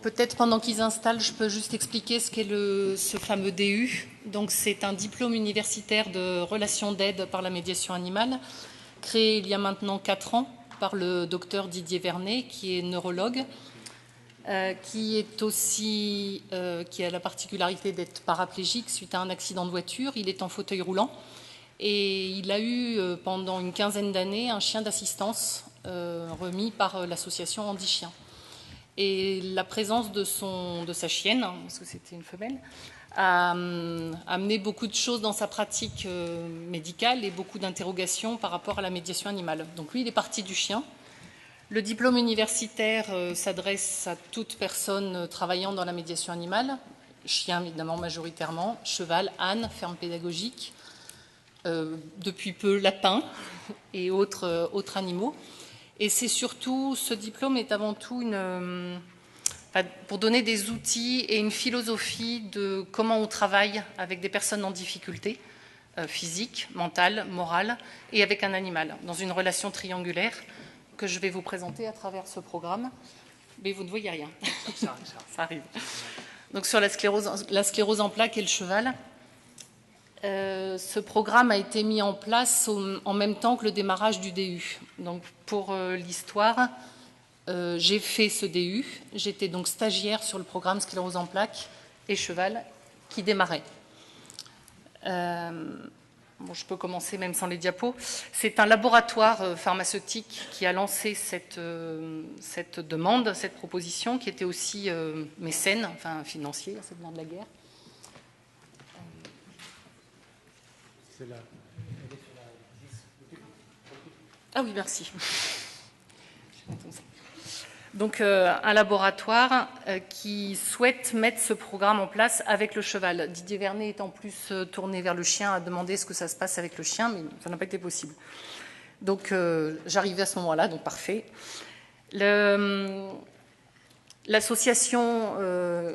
peut-être pendant qu'ils installent, je peux juste expliquer ce qu'est ce fameux DU. Donc c'est un diplôme universitaire de relations d'aide par la médiation animale, créé il y a maintenant 4 ans par le docteur Didier Vernet, qui est neurologue, qui a la particularité d'être paraplégique suite à un accident de voiture. Il est en fauteuil roulant et il a eu pendant une quinzaine d'années un chien d'assistance remis par l'association Handi Chien. Et la présence de sa chienne, parce que c'était une femelle, a amené beaucoup de choses dans sa pratique médicale et beaucoup d'interrogations par rapport à la médiation animale. Donc lui, il est parti du chien. Le diplôme universitaire s'adresse à toute personne travaillant dans la médiation animale, chien évidemment majoritairement, cheval, âne, ferme pédagogique, depuis peu lapin et autres animaux. Et c'est surtout, ce diplôme est avant tout pour donner des outils et une philosophie de comment on travaille avec des personnes en difficulté, physique, mentale, morale, et avec un animal, dans une relation triangulaire que je vais vous présenter à travers ce programme. Mais vous ne voyez rien. Ça arrive. Donc sur la sclérose en plaques et le cheval, ce programme a été mis en place en même temps que le démarrage du DU. Donc pour l'histoire, j'ai fait ce DU. J'étais donc stagiaire sur le programme sclérose en plaques et cheval qui démarrait. Je peux commencer même sans les diapos. C'est un laboratoire pharmaceutique qui a lancé cette demande, cette proposition, qui était aussi mécène, enfin financier, ça vient de la guerre. Ah oui, merci. Donc un laboratoire qui souhaite mettre ce programme en place avec le cheval. Didier Vernet est en plus tourné vers le chien, a demandé ce que ça se passe avec le chien, mais ça n'a pas été possible. Donc j'arrivais à ce moment-là, donc parfait. L'association,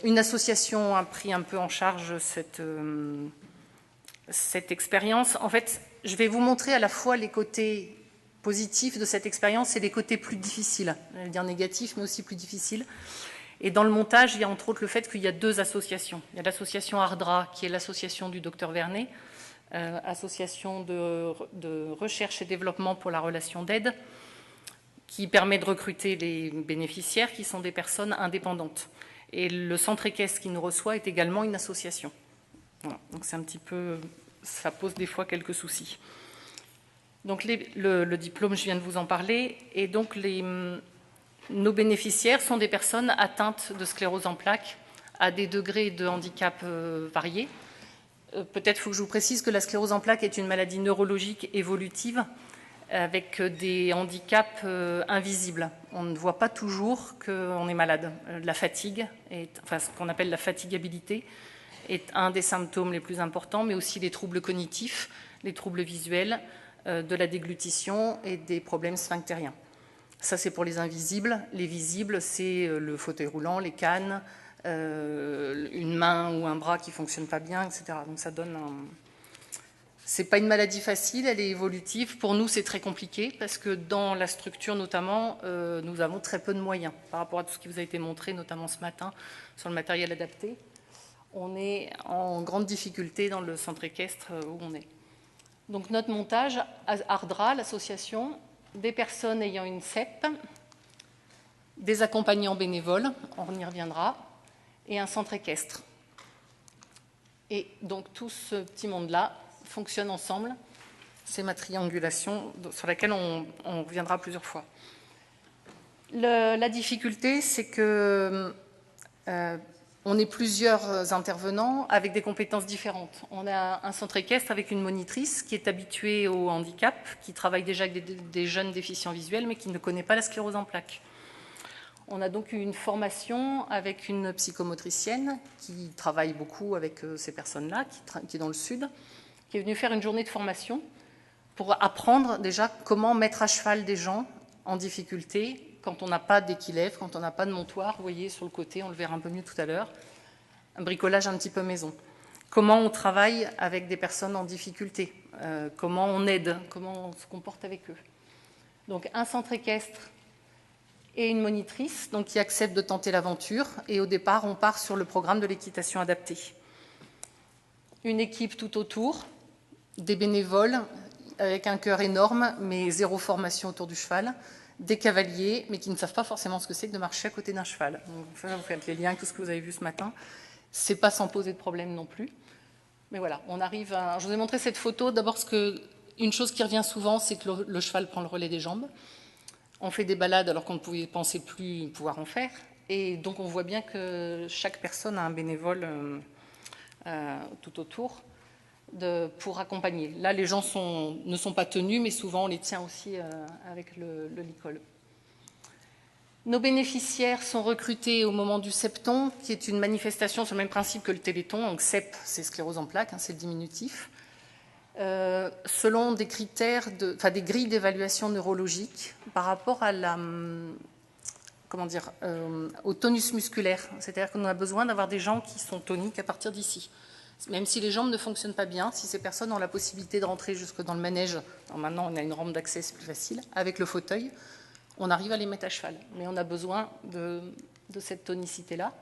une association a pris un peu en charge cette expérience. En fait, je vais vous montrer à la fois les côtés positifs de cette expérience et les côtés plus difficiles, je vais dire négatifs, mais aussi plus difficiles. Et dans le montage, il y a entre autres le fait qu'il y a 2 associations. Il y a l'association ARDRA, qui est l'association du docteur Vernet, association de recherche et développement pour la relation d'aide, qui permet de recruter les bénéficiaires, qui sont des personnes indépendantes. Et le centre équestre qui nous reçoit est également une association. Voilà. Donc c'est un petit peu, ça pose des fois quelques soucis. Donc le diplôme, je viens de vous en parler, et donc nos bénéficiaires sont des personnes atteintes de sclérose en plaques à des degrés de handicap variés. Peut-être faut que je vous précise que la sclérose en plaques est une maladie neurologique évolutive avec des handicaps invisibles. On ne voit pas toujours qu'on est malade. La fatigue, ce qu'on appelle la fatigabilité, est un des symptômes les plus importants, mais aussi les troubles cognitifs, les troubles visuels, de la déglutition et des problèmes sphinctériens. Ça, c'est pour les invisibles. Les visibles, c'est le fauteuil roulant, les cannes, une main ou un bras qui ne fonctionne pas bien, etc. Donc ça donne C'est pas une maladie facile, elle est évolutive. Pour nous, c'est très compliqué parce que dans la structure, notamment, nous avons très peu de moyens par rapport à tout ce qui vous a été montré, notamment ce matin, sur le matériel adapté. On est en grande difficulté dans le centre équestre où on est. Donc notre montage, ARDRA, l'association, des personnes ayant une CEP, des accompagnants bénévoles, on y reviendra, et un centre équestre. Et donc tout ce petit monde-là fonctionne ensemble. C'est ma triangulation sur laquelle on reviendra plusieurs fois. La difficulté, c'est que on est plusieurs intervenants avec des compétences différentes. On a un centre équestre avec une monitrice qui est habituée au handicap, qui travaille déjà avec des jeunes déficients visuels, mais qui ne connaît pas la sclérose en plaques. On a donc eu une formation avec une psychomotricienne qui travaille beaucoup avec ces personnes-là, qui est dans le sud, qui est venue faire une journée de formation pour apprendre déjà comment mettre à cheval des gens en difficulté quand on n'a pas d'équilèvre, quand on n'a pas de montoir. Vous voyez sur le côté, on le verra un peu mieux tout à l'heure, un bricolage un petit peu maison. Comment on travaille avec des personnes en difficulté, comment on aide, comment on se comporte avec eux. Donc un centre équestre et une monitrice donc, qui accepte de tenter l'aventure. Et au départ, on part sur le programme de l'équitation adaptée. Une équipe tout autour, des bénévoles avec un cœur énorme, mais zéro formation autour du cheval, des cavaliers, mais qui ne savent pas forcément ce que c'est que de marcher à côté d'un cheval. Donc, vous faites les liens avec tout ce que vous avez vu ce matin. Ce n'est pas sans poser de problème non plus. Mais voilà, on arrive à... Je vous ai montré cette photo. D'abord, une chose qui revient souvent, c'est que le cheval prend le relais des jambes. On fait des balades alors qu'on ne pouvait penser plus pouvoir en faire. Et donc, on voit bien que chaque personne a un bénévole tout autour pour accompagner. Là, les gens ne sont pas tenus, mais souvent, on les tient aussi avec le licol. Nos bénéficiaires sont recrutés au moment du Septon, qui est une manifestation sur le même principe que le Téléthon. Donc CEP, c'est sclérose en plaques, c'est le diminutif. Selon des critères, des grilles d'évaluation neurologique par rapport à au tonus musculaire. C'est-à-dire qu'on a besoin d'avoir des gens qui sont toniques à partir d'ici. Même si les jambes ne fonctionnent pas bien, si ces personnes ont la possibilité de rentrer jusque dans le manège, maintenant on a une rampe d'accès, c'est plus facile, avec le fauteuil, on arrive à les mettre à cheval. Mais on a besoin de cette tonicité-là.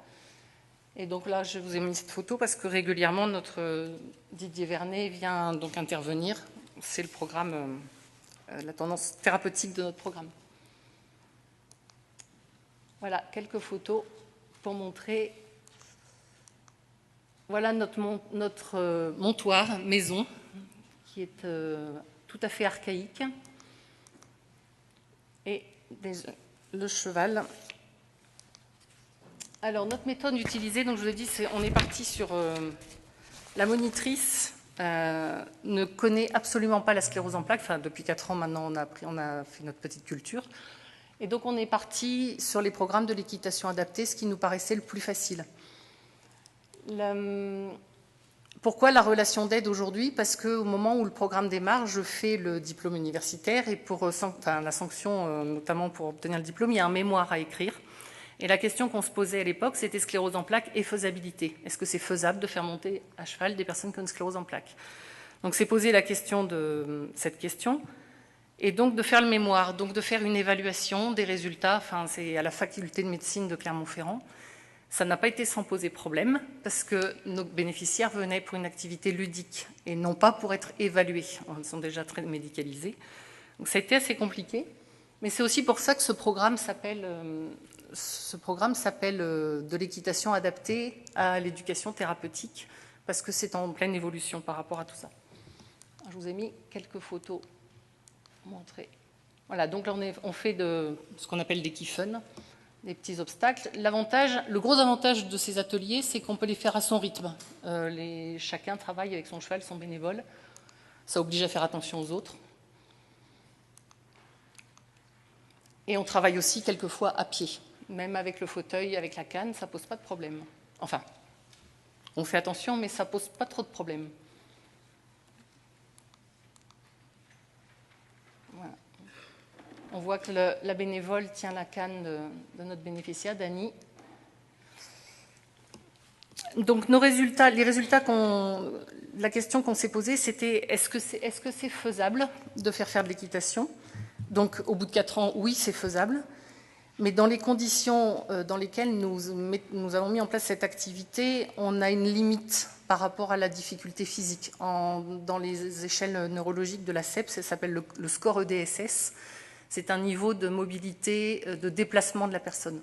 Et donc là, je vous ai mis cette photo parce que régulièrement, notre Didier Vernet vient donc intervenir. C'est le programme, la tendance thérapeutique de notre programme. Voilà, quelques photos pour montrer. Voilà notre montoir, maison, qui est tout à fait archaïque. Et le cheval. Alors, notre méthode utilisée, donc je vous l'ai dit, on est parti sur la monitrice, ne connaît absolument pas la sclérose en plaques. Enfin, depuis 4 ans maintenant, on a fait notre petite culture. Et donc, on est parti sur les programmes de l'équitation adaptée, ce qui nous paraissait le plus facile. Pourquoi la relation d'aide aujourd'hui? Parce qu'au moment où le programme démarre, je fais le diplôme universitaire et pour la sanction, notamment pour obtenir le diplôme, il y a un mémoire à écrire. Et la question qu'on se posait à l'époque, c'était sclérose en plaques et faisabilité. Est-ce que c'est faisable de faire monter à cheval des personnes qui ont une sclérose en plaques? Donc c'est posé cette question, et donc de faire le mémoire, donc de faire une évaluation des résultats. Enfin, c'est à la faculté de médecine de Clermont-Ferrand. Ça n'a pas été sans poser problème, parce que nos bénéficiaires venaient pour une activité ludique et non pas pour être évalués. Ils sont déjà très médicalisés. Donc ça a été assez compliqué, mais c'est aussi pour ça que ce programme s'appelle de l'équitation adaptée à l'éducation thérapeutique, parce que c'est en pleine évolution par rapport à tout ça. Je vous ai mis quelques photos pour montrer. Voilà, donc là on fait de ce qu'on appelle des kiffen, des petits obstacles. Le gros avantage de ces ateliers, c'est qu'on peut les faire à son rythme. Chacun travaille avec son cheval, son bénévole. Ça oblige à faire attention aux autres. Et on travaille aussi quelquefois à pied. Même avec le fauteuil, avec la canne, ça ne pose pas de problème. Enfin, on fait attention, mais ça ne pose pas trop de problème. Voilà. On voit que la bénévole tient la canne de notre bénéficiaire, Dany. Donc la question qu'on s'est posée, c'était est-ce que c'est faisable de faire de l'équitation? Donc au bout de 4 ans, oui, c'est faisable. Mais dans les conditions dans lesquelles nous avons mis en place cette activité, on a une limite par rapport à la difficulté physique. Dans les échelles neurologiques de la CEP, ça s'appelle le score EDSS. C'est un niveau de mobilité, de déplacement de la personne.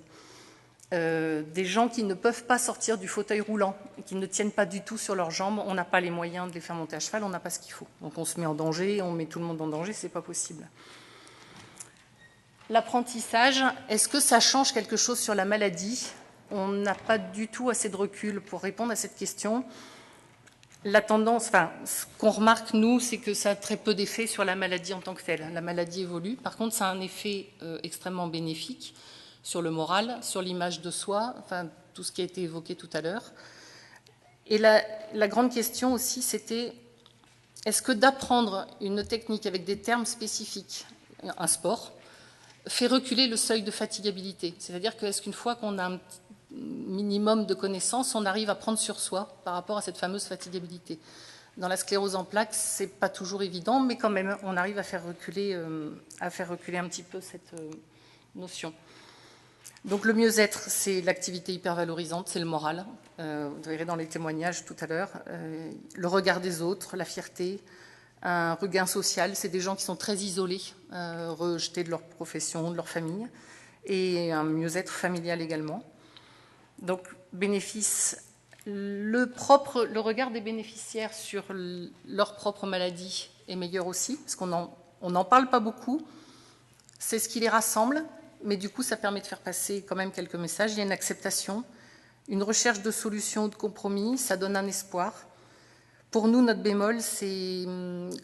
Des gens qui ne peuvent pas sortir du fauteuil roulant, qui ne tiennent pas du tout sur leurs jambes, on n'a pas les moyens de les faire monter à cheval, on n'a pas ce qu'il faut. Donc on se met en danger, on met tout le monde en danger, c'est pas possible. L'apprentissage, est-ce que ça change quelque chose sur la maladie? On n'a pas du tout assez de recul pour répondre à cette question. La tendance, ce qu'on remarque, nous, c'est que ça a très peu d'effet sur la maladie en tant que telle. La maladie évolue. Par contre, ça a un effet extrêmement bénéfique sur le moral, sur l'image de soi, tout ce qui a été évoqué tout à l'heure. Et la grande question aussi, c'était est-ce que d'apprendre une technique avec des termes spécifiques, un sport, fait reculer le seuil de fatigabilité? C'est-à-dire que est-ce qu'une fois qu'on a un minimum de connaissances, on arrive à prendre sur soi par rapport à cette fameuse fatigabilité? Dans la sclérose en plaques, c'est pas toujours évident, mais quand même, on arrive à faire reculer un petit peu cette notion. Donc le mieux-être, c'est l'activité hyper valorisante, c'est le moral. Vous verrez dans les témoignages tout à l'heure. Le regard des autres, la fierté, un regain social, c'est des gens qui sont très isolés, rejetés de leur profession, de leur famille, et un mieux-être familial également. Donc bénéfice, le regard des bénéficiaires sur leur propre maladie est meilleur aussi, parce qu'on n'en parle pas beaucoup. C'est ce qui les rassemble, mais du coup, ça permet de faire passer quand même quelques messages. Il y a une acceptation, une recherche de solutions ou de compromis, ça donne un espoir. Pour nous, notre bémol, c'est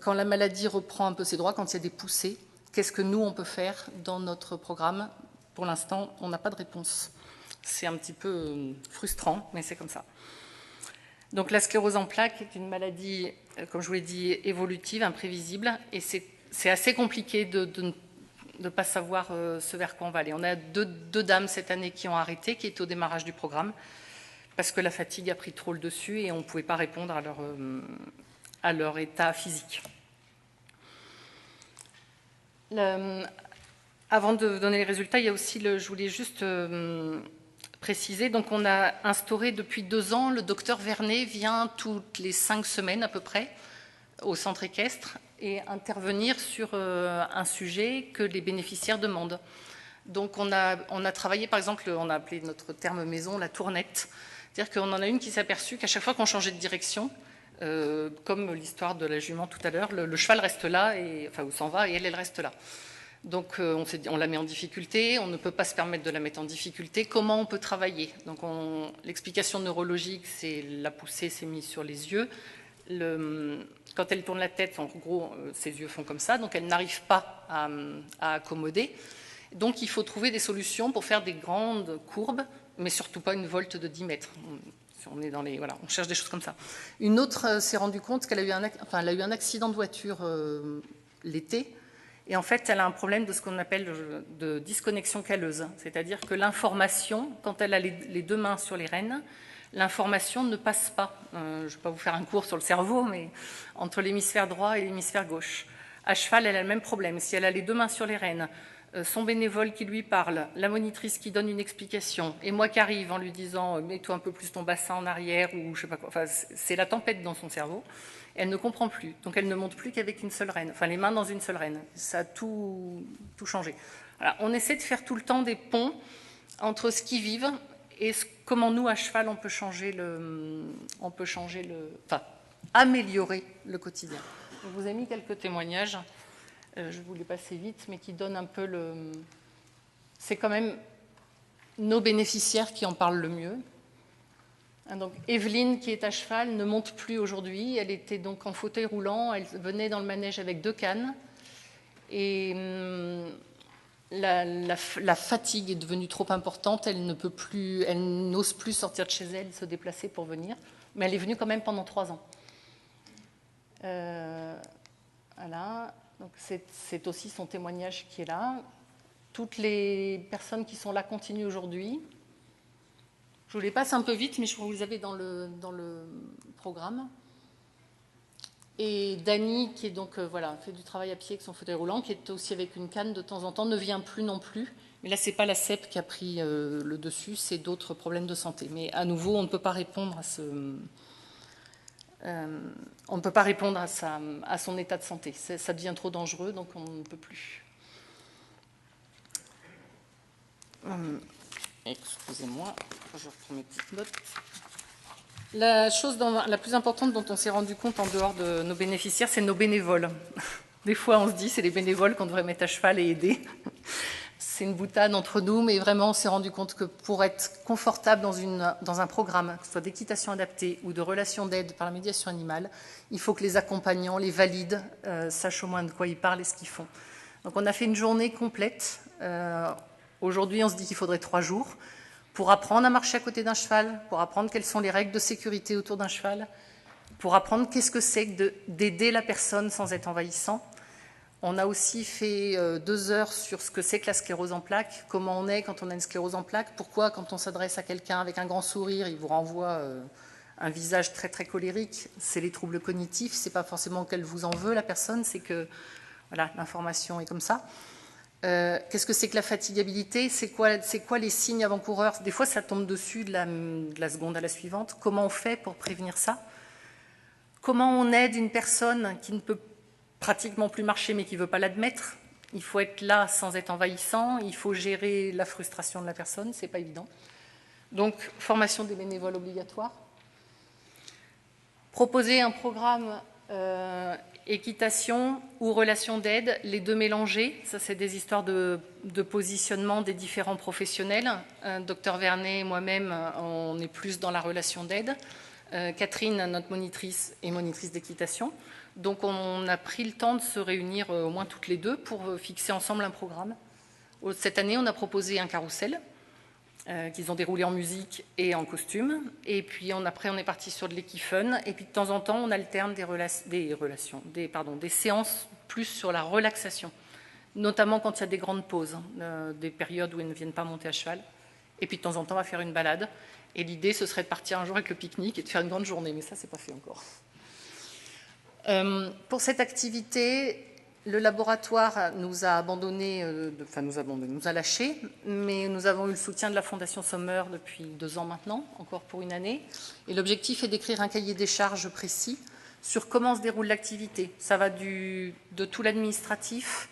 quand la maladie reprend un peu ses droits, quand il y a des poussées, qu'est-ce que nous, on peut faire dans notre programme? Pour l'instant, on n'a pas de réponse. C'est un petit peu frustrant, mais c'est comme ça. Donc la sclérose en plaques est une maladie, comme je vous l'ai dit, évolutive, imprévisible, et c'est assez compliqué de ne pas savoir ce vers quoi on va aller. On a deux dames cette année qui ont arrêté, qui étaient au démarrage du programme, parce que la fatigue a pris trop le dessus et on ne pouvait pas répondre à leur état physique. Avant de donner les résultats, il y a aussi, je voulais juste préciser, donc on a instauré depuis 2 ans, le docteur Vernet vient toutes les 5 semaines à peu près au centre équestre et intervenir sur un sujet que les bénéficiaires demandent. Donc on a travaillé, par exemple, on a appelé notre terme maison la tournette. C'est-à-dire qu'on en a une qui s'est aperçue qu'à chaque fois qu'on changeait de direction, comme l'histoire de la jument tout à l'heure, le cheval reste là, ou s'en va, et elle reste là. Donc on la met en difficulté, on ne peut pas se permettre de la mettre en difficulté. Comment on peut travailler? Donc l'explication neurologique, c'est la poussée s'est mise sur les yeux. Quand elle tourne la tête, en gros, ses yeux font comme ça, donc elle n'arrive pas à accommoder. Donc il faut trouver des solutions pour faire des grandes courbes, mais surtout pas une volte de 10 mètres. On est on cherche des choses comme ça. Une autre s'est rendue compte qu'elle a eu un accident de voiture l'été, et en fait, elle a un problème de ce qu'on appelle de disconnexion calleuse. C'est-à-dire que l'information, quand elle a les 2 mains sur les rênes, l'information ne passe pas. Je ne vais pas vous faire un cours sur le cerveau, mais entre l'hémisphère droit et l'hémisphère gauche. À cheval, elle a le même problème. Si elle a les 2 mains sur les rênes, son bénévole qui lui parle, la monitrice qui donne une explication, et moi qui arrive en lui disant « mets-toi un peu plus ton bassin en arrière » ou je sais pas quoi. Enfin, c'est la tempête dans son cerveau. Elle ne comprend plus. Donc elle ne monte plus qu'avec une seule rêne, enfin les mains dans une seule rêne. Ça a tout changé. Voilà. On essaie de faire tout le temps des ponts entre ce qu'ils vivent et comment nous, à cheval, on peut améliorer le quotidien. Je vous ai mis quelques témoignages. Je vous les passer vite, mais qui donnent un peu c'est quand même nos bénéficiaires qui en parlent le mieux. Donc Evelyne, qui est à cheval, ne monte plus aujourd'hui. Elle était donc en fauteuil roulant. Elle venait dans le manège avec 2 cannes. Et la fatigue est devenue trop importante. Elle n'ose plus sortir de chez elle, se déplacer pour venir. Mais elle est venue quand même pendant 3 ans. Voilà. Donc c'est aussi son témoignage qui est là. Toutes les personnes qui sont là continuent aujourd'hui. Je vous les passe un peu vite, mais je crois que vous les avez dans le programme. Et Dany, qui est donc fait du travail à pied avec son fauteuil roulant, qui est aussi avec une canne de temps en temps, ne vient plus non plus. Mais là, c'est pas la CEP qui a pris le dessus, c'est d'autres problèmes de santé. Mais à nouveau, on ne peut pas répondre à son état de santé. Ça devient trop dangereux, donc on ne peut plus. Excusez-moi, je reprends mes petites notes. La chose la plus importante dont on s'est rendu compte en dehors de nos bénéficiaires, c'est nos bénévoles. Des fois, on se dit c'est les bénévoles qu'on devrait mettre à cheval et aider. C'est une boutade entre nous, mais vraiment, on s'est rendu compte que pour être confortable dans un programme, que ce soit d'équitation adaptée ou de relations d'aide par la médiation animale, il faut que les accompagnants, les valides, sachent au moins de quoi ils parlent et ce qu'ils font. Donc on a fait une journée complète. Aujourd'hui, on se dit qu'il faudrait 3 jours pour apprendre à marcher à côté d'un cheval, pour apprendre quelles sont les règles de sécurité autour d'un cheval, pour apprendre qu'est-ce que c'est d'aider la personne sans être envahissant. On a aussi fait 2 heures sur ce que c'est que la sclérose en plaques, comment on est quand on a une sclérose en plaques, pourquoi quand on s'adresse à quelqu'un avec un grand sourire, il vous renvoie un visage très très colérique. C'est les troubles cognitifs, c'est pas forcément qu'elle vous en veut la personne, c'est que voilà, l'information est comme ça. Qu'est-ce que c'est que la fatigabilité? C'est quoi les signes avant-coureurs? Des fois, ça tombe dessus de la seconde à la suivante. Comment on fait pour prévenir ça? Comment on aide une personne qui ne peut pratiquement plus marcher mais qui ne veut pas l'admettre? Il faut être là sans être envahissant. Il faut gérer la frustration de la personne. Ce n'est pas évident. Donc, formation des bénévoles obligatoire. Proposer un programme équitation ou relation d'aide, les deux mélangés. Ça, c'est des histoires de positionnement des différents professionnels. Docteur Vernet et moi-même, on est plus dans la relation d'aide. Catherine, notre monitrice, est monitrice d'équitation. Donc, on a pris le temps de se réunir au moins toutes les deux pour fixer ensemble un programme. Cette année, on a proposé un carrousel qu'ils ont déroulé en musique et en costume. Et puis après, on est parti sur de l'équifun. Et puis de temps en temps, on alterne des séances plus sur la relaxation, notamment quand il y a des grandes pauses, des périodes où ils ne viennent pas monter à cheval. Et puis de temps en temps, on va faire une balade. Et l'idée, ce serait de partir un jour avec le pique-nique et de faire une grande journée. Mais ça, c'est pas fait encore. Pour cette activité, le laboratoire nous a nous a lâchés, mais nous avons eu le soutien de la Fondation Sommer depuis 2 ans maintenant, encore pour une année. Et l'objectif est d'écrire un cahier des charges précis sur comment se déroule l'activité. Ça va de tout l'administratif,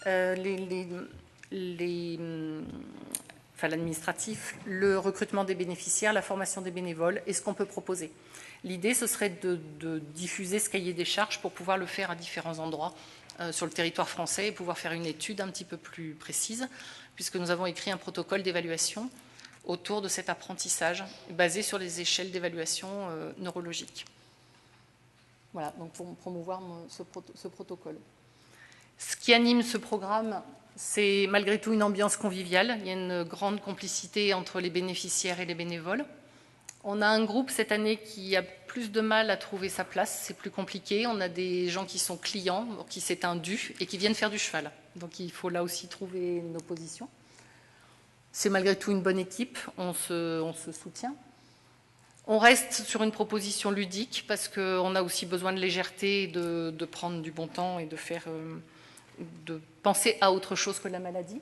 l'administratif, le recrutement des bénéficiaires, la formation des bénévoles et ce qu'on peut proposer. L'idée, ce serait de diffuser ce cahier des charges pour pouvoir le faire à différents endroits sur le territoire français et pouvoir faire une étude un petit peu plus précise, puisque nous avons écrit un protocole d'évaluation autour de cet apprentissage basé sur les échelles d'évaluation neurologique. Voilà, donc pour promouvoir ce protocole. Ce qui anime ce programme, c'est malgré tout une ambiance conviviale. Il y a une grande complicité entre les bénéficiaires et les bénévoles. On a un groupe cette année qui a plus de mal à trouver sa place, c'est plus compliqué. On a des gens qui sont clients, qui c'est un dû, et qui viennent faire du cheval. Donc il faut là aussi trouver nos positions. C'est malgré tout une bonne équipe, on se soutient. On reste sur une proposition ludique parce qu'on a aussi besoin de légèreté, de prendre du bon temps et de penser à autre chose que la maladie.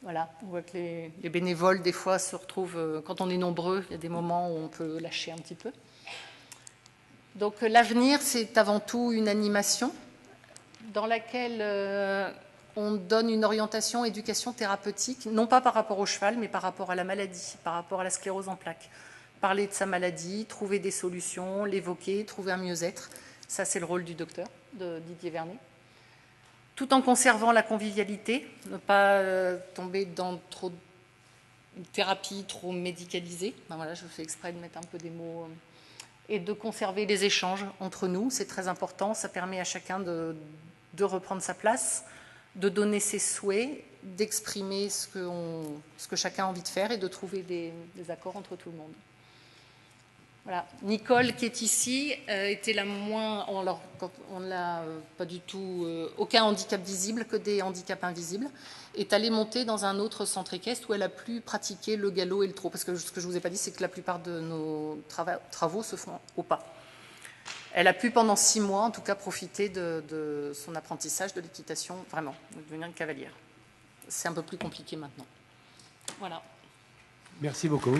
Voilà, on voit que les bénévoles, des fois, se retrouvent, quand on est nombreux, il y a des moments où on peut lâcher un petit peu. Donc l'avenir, c'est avant tout une animation dans laquelle on donne une orientation, éducation thérapeutique, non pas par rapport au cheval, mais par rapport à la maladie, par rapport à la sclérose en plaques. Parler de sa maladie, trouver des solutions, l'évoquer, trouver un mieux-être. Ça, c'est le rôle du docteur, de Didier Vernet. Tout en conservant la convivialité, ne pas tomber dans trop de thérapie trop médicalisée. Ben voilà, je fais exprès de mettre un peu des mots. Et de conserver les échanges entre nous, c'est très important. Ça permet à chacun de reprendre sa place, de donner ses souhaits, d'exprimer ce que chacun a envie de faire et de trouver des accords entre tout le monde. Voilà. Nicole, qui est ici, était la moins. On n'a pas du tout aucun handicap visible, que des handicaps invisibles, est allée monter dans un autre centre équestre où elle a pu pratiquer le galop et le trot. Parce que ce que je ne vous ai pas dit, c'est que la plupart de nos travaux se font au pas. Elle a pu pendant 6 mois, en tout cas, profiter de son apprentissage de l'équitation, vraiment, de devenir une cavalière. C'est un peu plus compliqué maintenant. Voilà. Merci beaucoup.